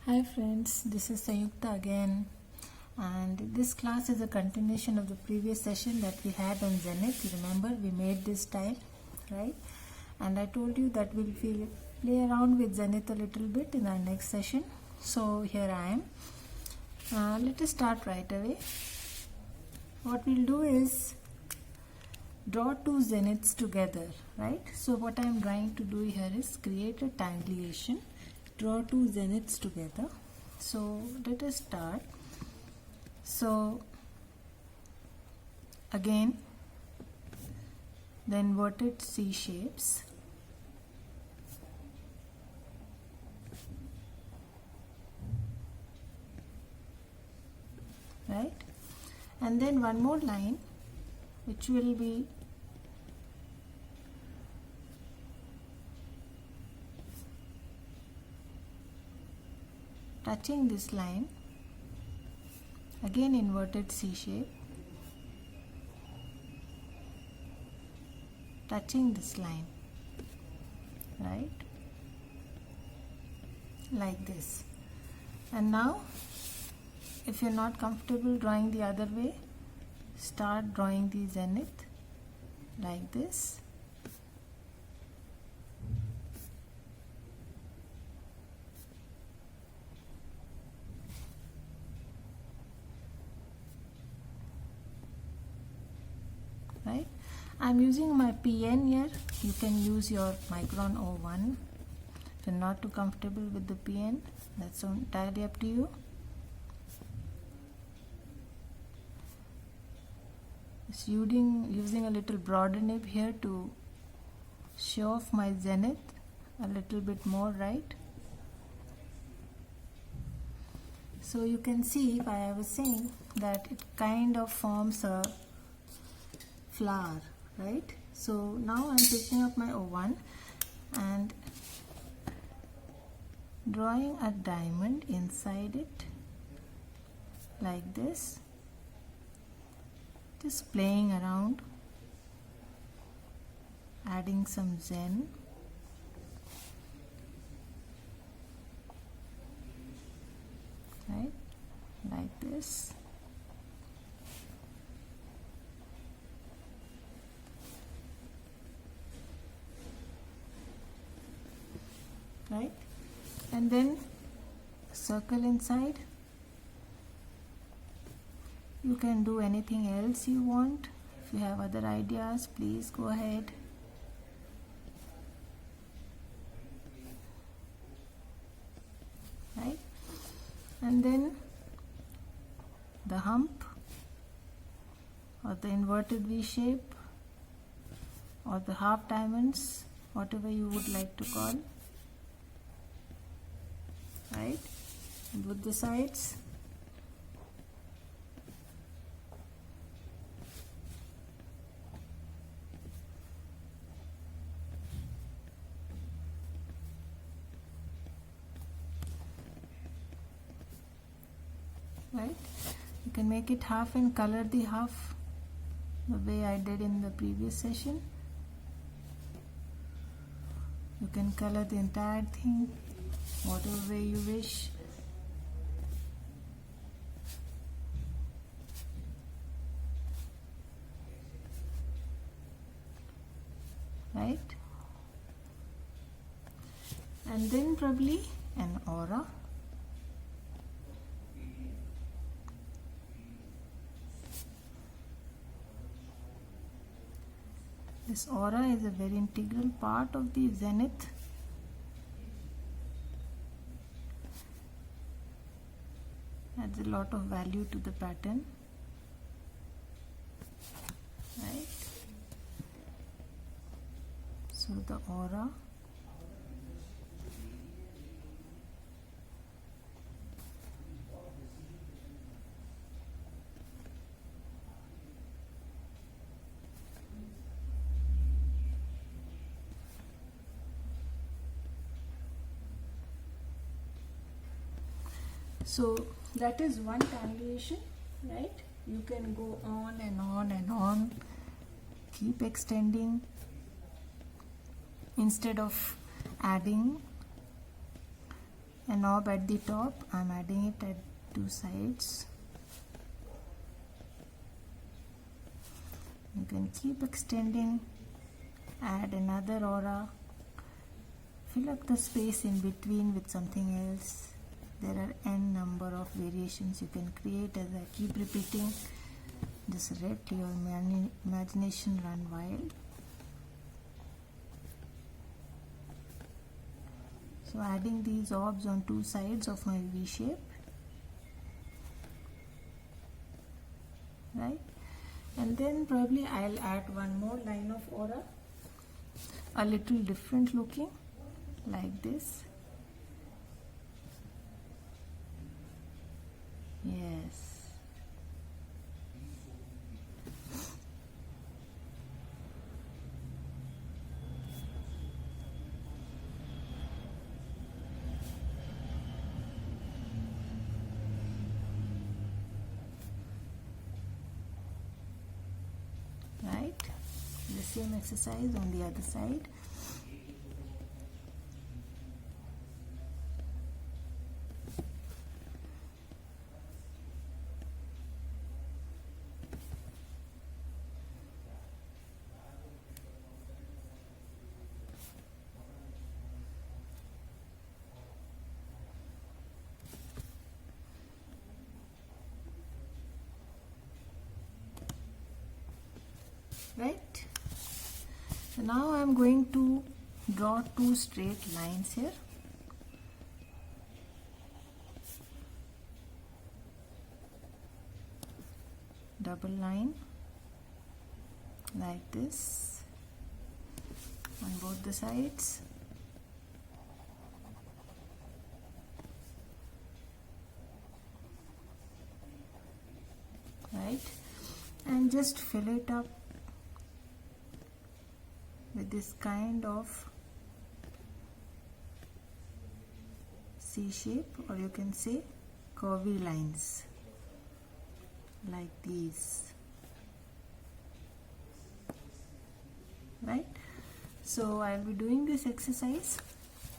Hi friends, this is Sanyukta again, and this class is a continuation of the previous session that we had on Zenith. You remember we made this tile, right? And I told you that we'll play around with Zenith a little bit in our next session. So here I am. Let us start right away. What we'll do is draw two zeniths together, right? So what I'm trying to do here is create a tangleation. Draw two zeniths together. So let us start. So again, the inverted C shapes, right? And then one more line which will be touching this line, again inverted C shape, touching this line, right, like this. And now if you're not comfortable drawing the other way, start drawing the zenith like this. Right? I'm using my PN here. You can use your Micron 01. If you're not too comfortable with the PN, that's entirely up to you. Just using a little broader nib here to show off my zenith a little bit more, right? So you can see, I was saying that it kind of forms a flower, right? So now I'm picking up my O1 and drawing a diamond inside it like this, just playing around, adding some zen, right, like this. Right, and then circle inside. You can do anything else you want. If you have other ideas, please go ahead. Right, and then the hump or the inverted V shape or the half diamonds, whatever you would like to call. Right, and with the sides, right, you can make it half and color the half the way I did in the previous session. You can color the entire thing whatever way you wish. Right, and then probably an aura. This aura is a very integral part of the zenith. Adds a lot of value to the pattern, right? So the aura, so that is one tangleation, right? You can go on and on and on, keep extending instead of adding a knob at the top. I'm adding it at two sides. You can keep extending, add another aura, fill up the space in between with something else. There are n number of variations you can create. As I keep repeating, just let your imagination run wild. So adding these orbs on two sides of my V shape, right? And then probably I'll add one more line of aura, a little different looking, like this. Yes. Right? The same exercise on the other side. Right? So now I am going to draw two straight lines here. Double line like this on both the sides. Right? And just fill it up with this kind of C shape, or you can say curvy lines like these, right? So I'll be doing this exercise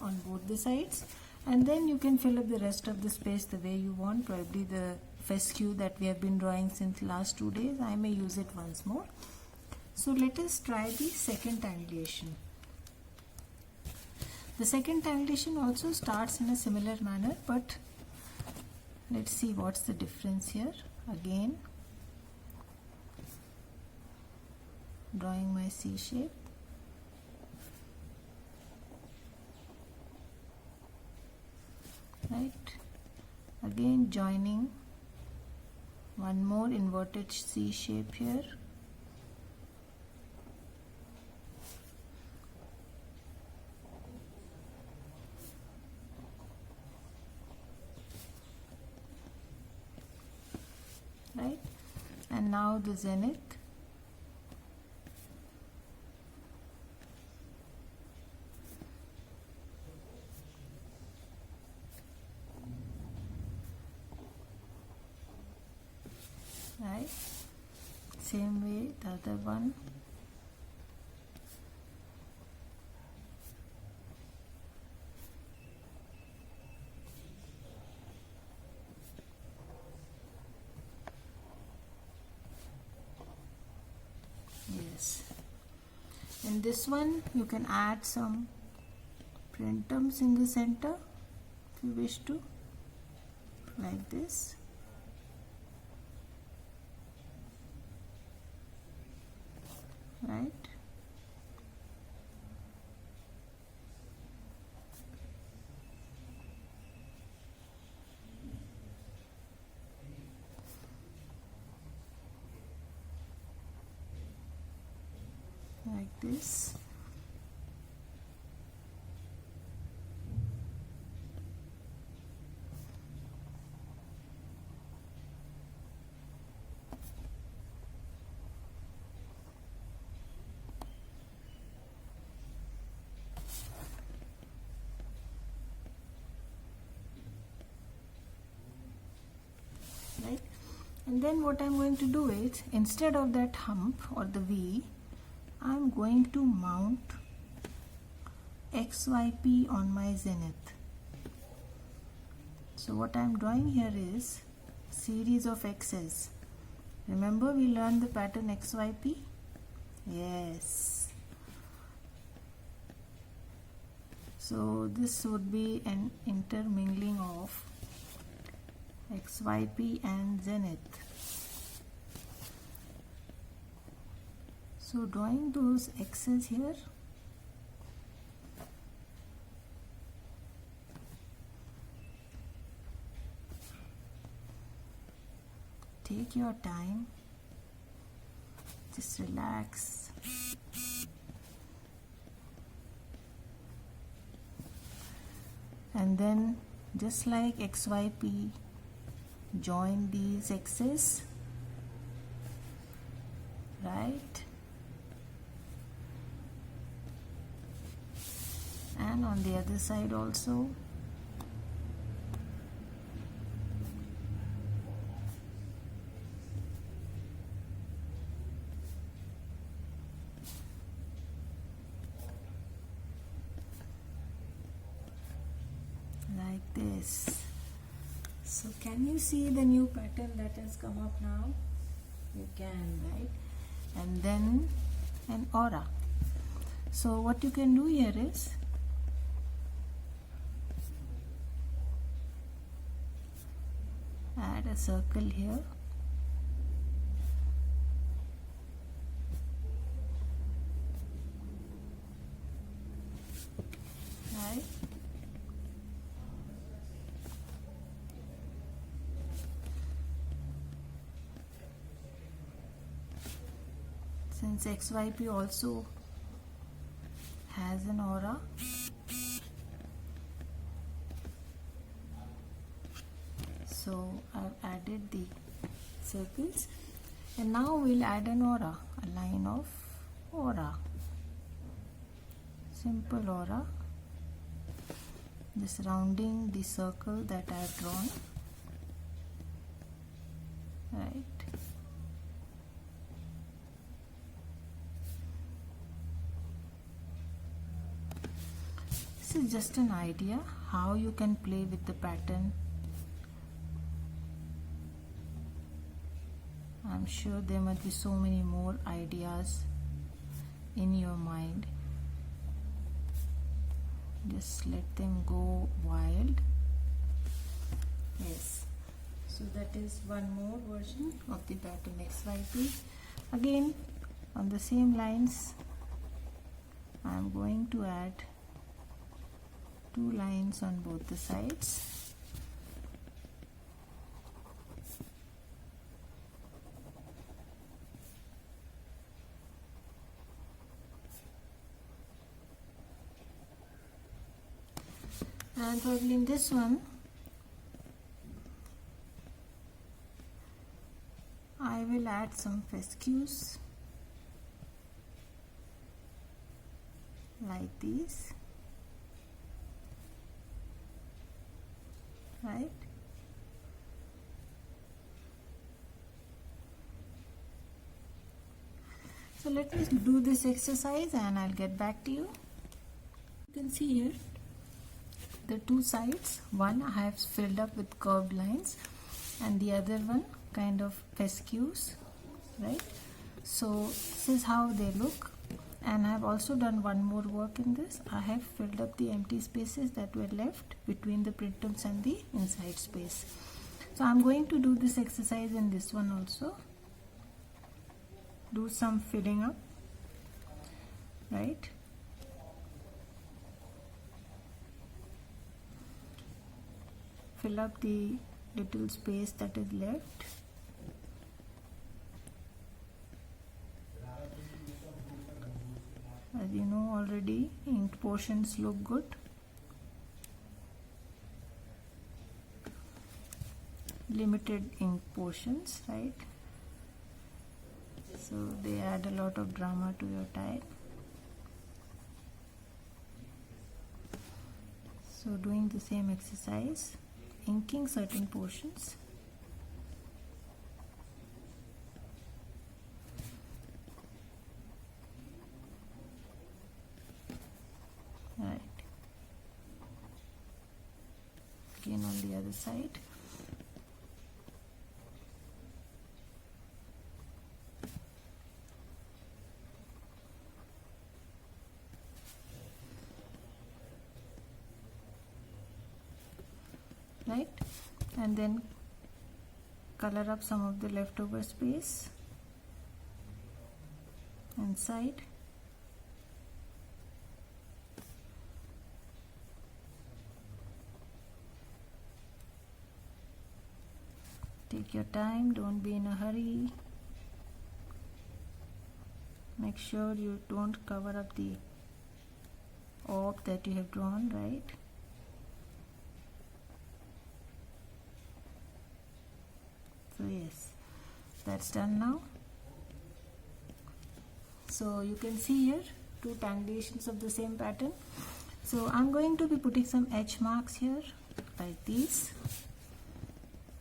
on both the sides, and then you can fill up the rest of the space the way you want. Probably the fescue that we have been drawing since last 2 days, I may use it once more. So let us try the second tangulation. The second tangulation also starts in a similar manner, but let's see what's the difference here. Again, drawing my C shape. Right? Again joining one more inverted C shape here. Right? And now the zenith. Right? Same way the other one. Yes. In this one you can add some printums in the center if you wish to, like this. Right? Like this. Right? And then what I'm going to do is, instead of that hump or the V, I'm going to mount XYP on my zenith. So what I am drawing here is series of X's. Remember we learned the pattern XYP? Yes. So this would be an intermingling of XYP and Zenith. So drawing those X's here, take your time, just relax. And then just like XYP, join these X's, right? And on the other side also. Like this. So can you see the new pattern that has come up now? You can, right? And then an aura. So what you can do here is add a circle here, right? Since XYP also has an aura, so I've added the circles, and now we'll add an aura, a line of aura, simple aura, just rounding the circle that I've drawn, right? This is just an idea how you can play with the pattern. I'm sure there must be so many more ideas in your mind. Just let them go wild. Yes. So that is one more version of the pattern XYP. Again, on the same lines, I am going to add 2 lines on both the sides. And probably in this one, I will add some fescues like these, right? So let me do this exercise and I'll get back to you. You can see here the 2 sides, one I have filled up with curved lines and the other one kind of fescues, right? So this is how they look, and I have also done one more work in this. I have filled up the empty spaces that were left between the printums and the inside space. So I'm going to do this exercise in this one also. Do some filling up, right? Fill up the little space that is left. As you know already, inked portions look good. Limited ink portions, right? So they add a lot of drama to your type. So doing the same exercise, inking certain portions. Right. Again on the other side. Right, and then color up some of the leftover space inside. Take your time, don't be in a hurry. Make sure you don't cover up the orb that you have drawn, right? So yes, that's done now. So you can see here two tangulations of the same pattern. So I'm going to be putting some edge marks here like these,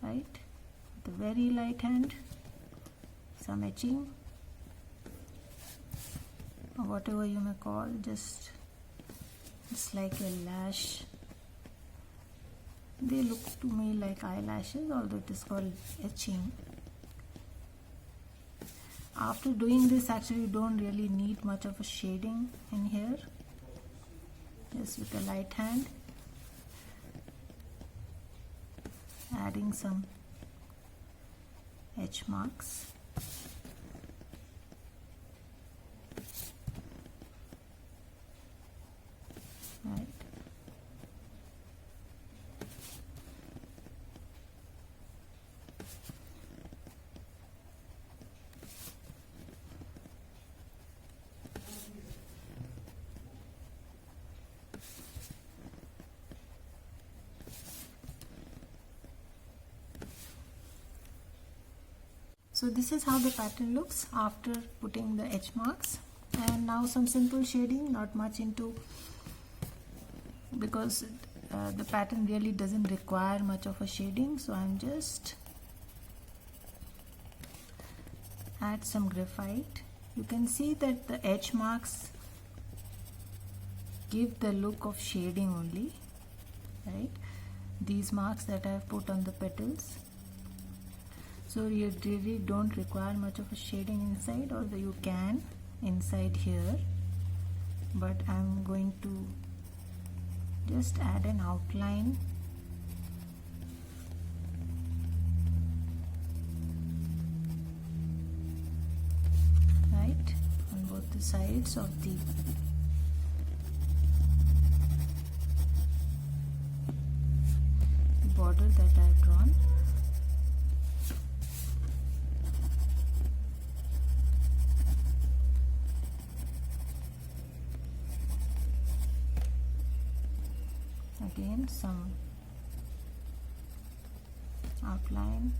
right? The very light hand, some etching, or whatever you may call, just it's like a lash. They look to me like eyelashes, although it is called etching. After doing this, actually you don't really need much of a shading in here, just with a light hand, adding some edge marks. Right. So this is how the pattern looks after putting the edge marks. And now some simple shading, not much into, because the pattern really doesn't require much of a shading. So I'm just add some graphite. You can see that the edge marks give the look of shading only, right? These marks that I have put on the petals. So you really don't require much of a shading inside, although you can inside here, but I'm going to just add an outline. Right, on both the sides of the border that I have drawn. Again, some outline.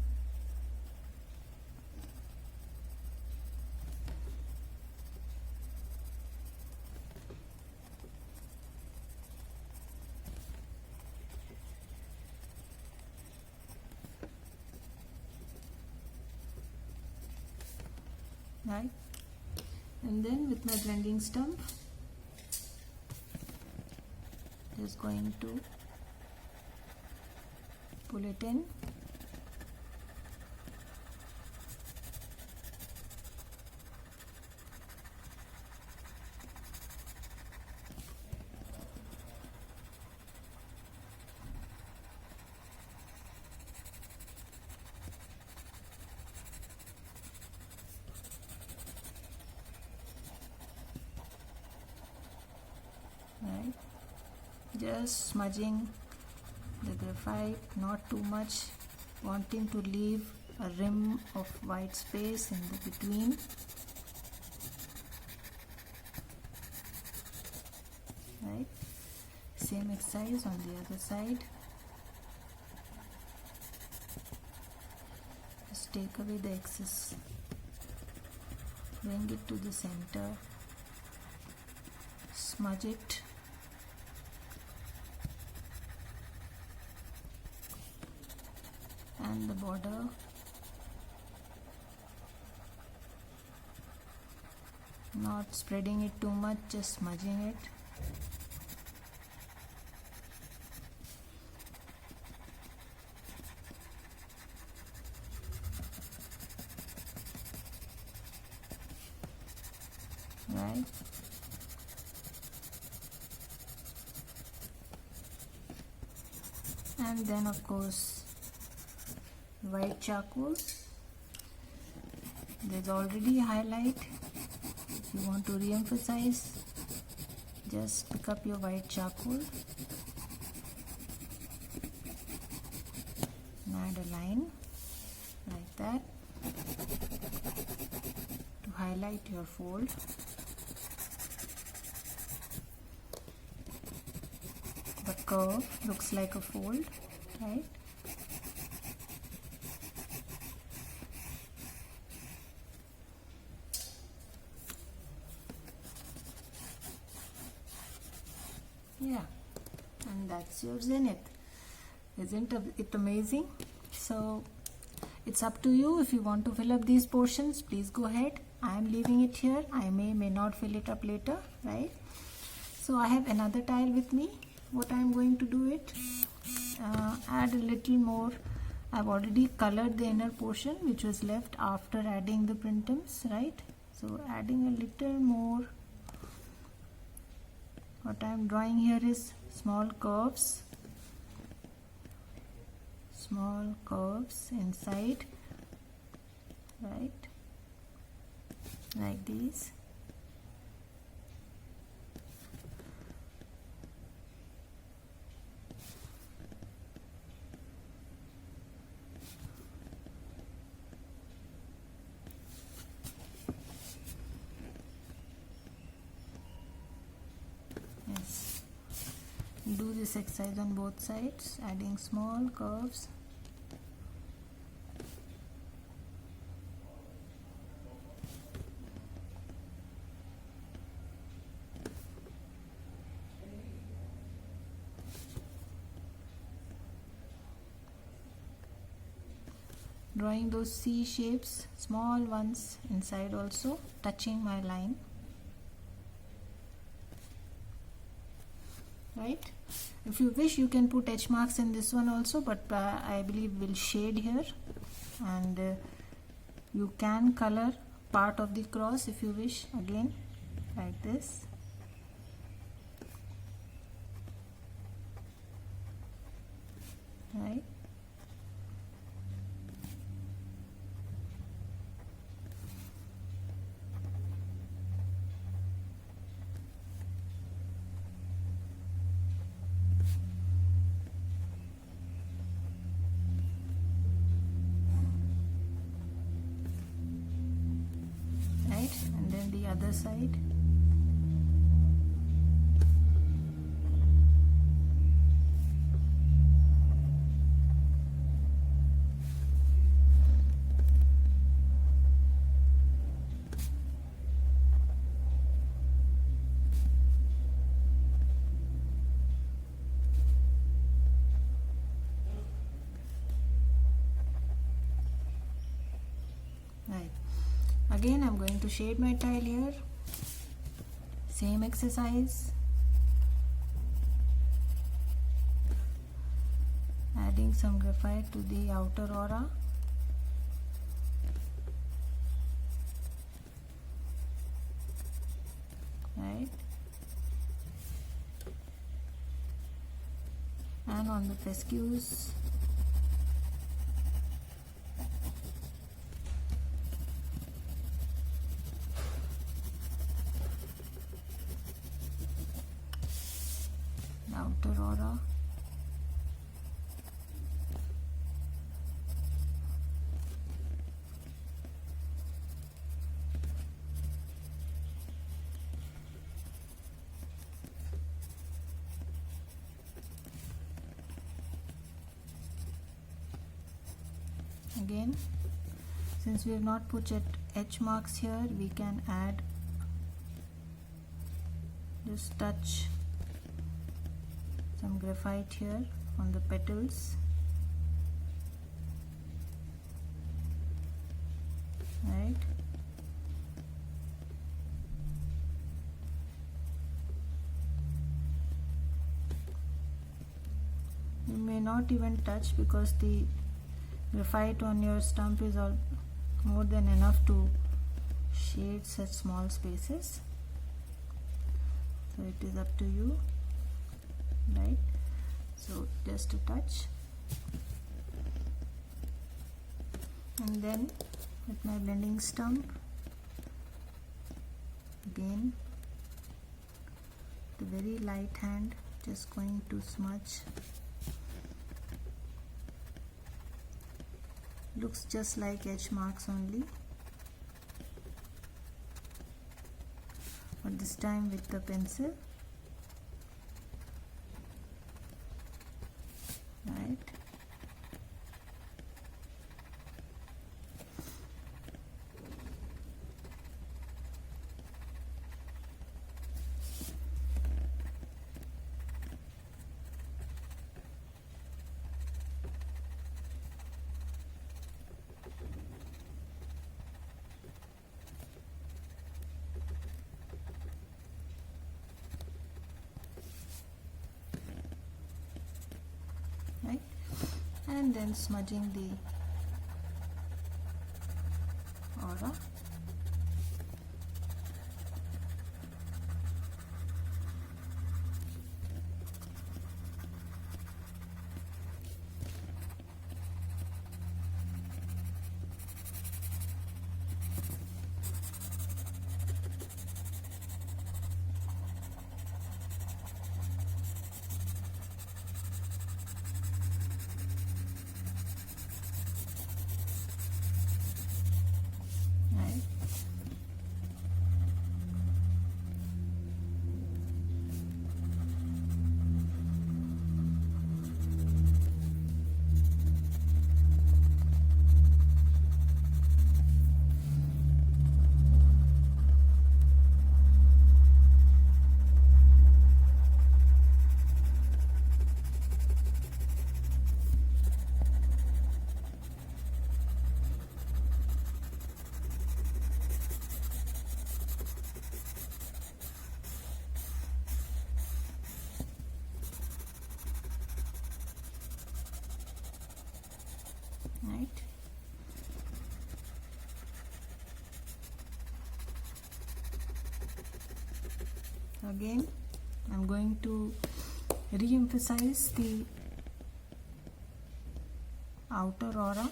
Right, and then with my blending stump, just going to pull it in. Right, just smudging the graphite, not too much, wanting to leave a rim of white space in the between. Right, same exercise on the other side. Just take away the excess, bring it to the center, smudge it. And the border, not spreading it too much, just smudging it. right? And then of course white charcoal. There's already a highlight. If you want to re-emphasize, just pick up your white charcoal and add a line like that to highlight your fold. The curve looks like a fold, right? Yeah, and that's your zenith. Isn't it amazing? So it's up to you. If you want to fill up these portions, please go ahead. I am leaving it here. I may not fill it up later, right? So I have another tile with me. What I am going to do it, add a little more. I've already colored the inner portion which was left after adding the printums, right? So adding a little more. What I am drawing here is small curves inside, right, like these. Yes, do this exercise on both sides, adding small curves. Drawing those C shapes, small ones inside also, touching my line. Right? If you wish, you can put H marks in this one also, but I believe we'll shade here, and you can color part of the cross if you wish, again like this. Right? And then the other side. Right. Again, I'm going to shade my tile here. Same exercise. Adding some graphite to the outer aura. Right. And on the fescues. Outer aura. Again, since we have not put H marks here, we can add, just touch some graphite here on the petals, right? You may not even touch because the graphite on your stump is all more than enough to shade such small spaces. so it is up to you, right? So just a touch, and then with my blending stump, again the very light hand, just going to smudge. Looks just like edge marks only, but this time with the pencil, right? Right, and then smudging the aura. Right, again I'm going to re-emphasize the outer aura.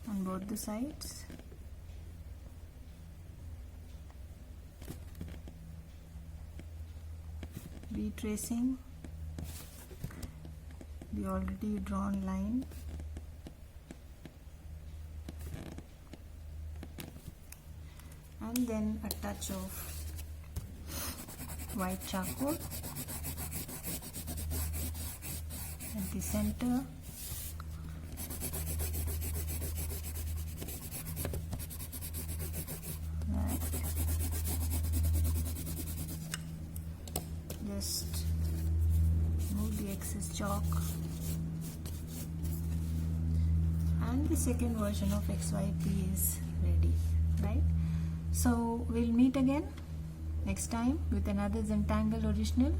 On both the sides. Retracing the already drawn line, and then a touch of white charcoal at the center, right. Just move the excess chalk, and the second version of XYP is ready, right? So we'll meet again next time with another Zentangle original.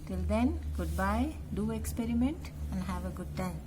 Till then, goodbye, do experiment and have a good time.